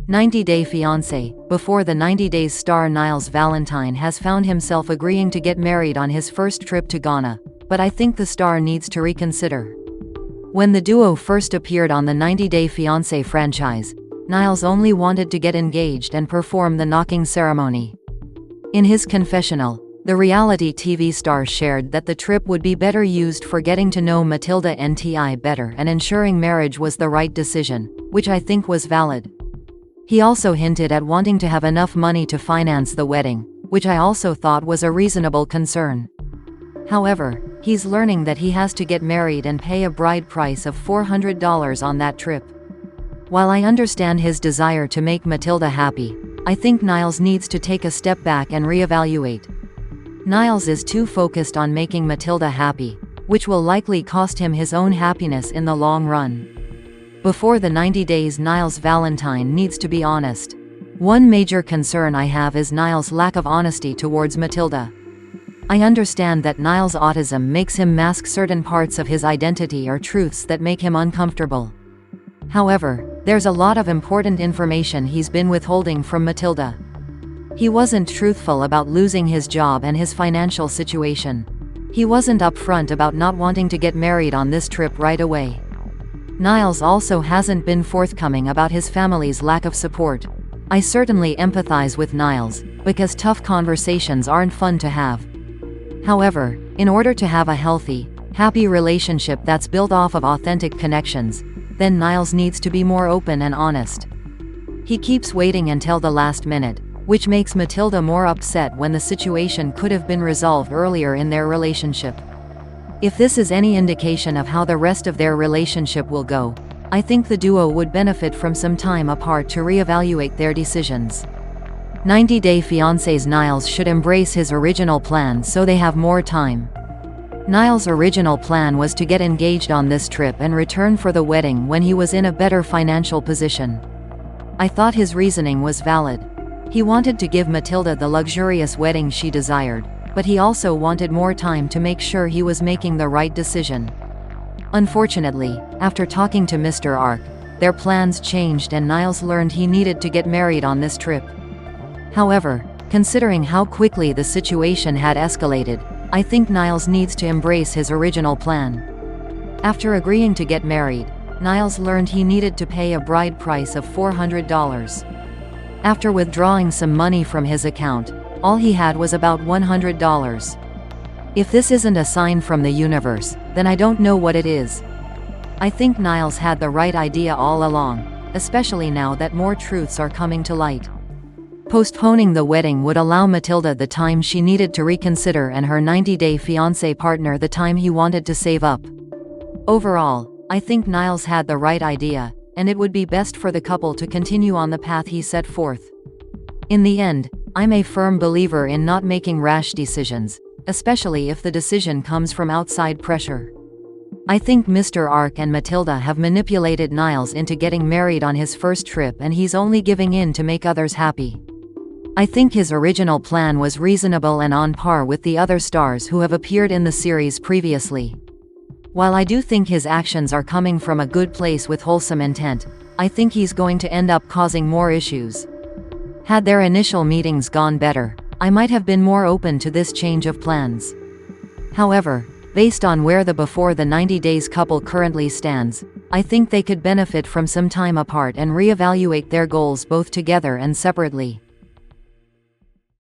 90-Day Fiancé. Before the 90 Days star Niles Valentine has found himself agreeing to get married on his first trip to Ghana, but I think the star needs to reconsider. When the duo first appeared on the 90-Day Fiancé franchise, Niles only wanted to get engaged and perform the knocking ceremony. In his confessional, the reality TV star shared that the trip would be better used for getting to know Matilda Nti better and ensuring marriage was the right decision, which I think was valid. He also hinted at wanting to have enough money to finance the wedding, which I also thought was a reasonable concern. However, he's learning that he has to get married and pay a bride price of $400 on that trip. While I understand his desire to make Matilda happy, I think Niles needs to take a step back and reevaluate. Niles is too focused on making Matilda happy, which will likely cost him his own happiness in the long run. Before the 90 days, Niles Valentine needs to be honest. One major concern I have is Niles' lack of honesty towards Matilda. I understand that Niles' autism makes him mask certain parts of his identity or truths that make him uncomfortable. However, there's a lot of important information he's been withholding from Matilda. He wasn't truthful about losing his job and his financial situation. He wasn't upfront about not wanting to get married on this trip right away. Niles also hasn't been forthcoming about his family's lack of support. I certainly empathize with Niles, because tough conversations aren't fun to have. However, in order to have a healthy, happy relationship that's built off of authentic connections, then Niles needs to be more open and honest. He keeps waiting until the last minute, which makes Matilda more upset when the situation could have been resolved earlier in their relationship. If this is any indication of how the rest of their relationship will go, I think the duo would benefit from some time apart to reevaluate their decisions. 90-Day Fiancé's Niles should embrace his original plan so they have more time. Niles' original plan was to get engaged on this trip and return for the wedding when he was in a better financial position. I thought his reasoning was valid. He wanted to give Matilda the luxurious wedding she desired, but he also wanted more time to make sure he was making the right decision. Unfortunately, after talking to Mr. Ark, their plans changed and Niles learned he needed to get married on this trip. However, considering how quickly the situation had escalated, I think Niles needs to embrace his original plan. After agreeing to get married, Niles learned he needed to pay a bride price of $400. After withdrawing some money from his account, all he had was about $100. If this isn't a sign from the universe, then I don't know what it is. I think Niles had the right idea all along, especially now that more truths are coming to light. Postponing the wedding would allow Matilda the time she needed to reconsider and her 90-day fiancé partner the time he wanted to save up. Overall, I think Niles had the right idea, and it would be best for the couple to continue on the path he set forth. In the end, I'm a firm believer in not making rash decisions, especially if the decision comes from outside pressure. I think Mr. Ark and Matilda have manipulated Niles into getting married on his first trip and he's only giving in to make others happy. I think his original plan was reasonable and on par with the other stars who have appeared in the series previously. While I do think his actions are coming from a good place with wholesome intent, I think he's going to end up causing more issues. Had their initial meetings gone better, I might have been more open to this change of plans. However, based on where the before the 90 days couple currently stands, I think they could benefit from some time apart and reevaluate their goals both together and separately.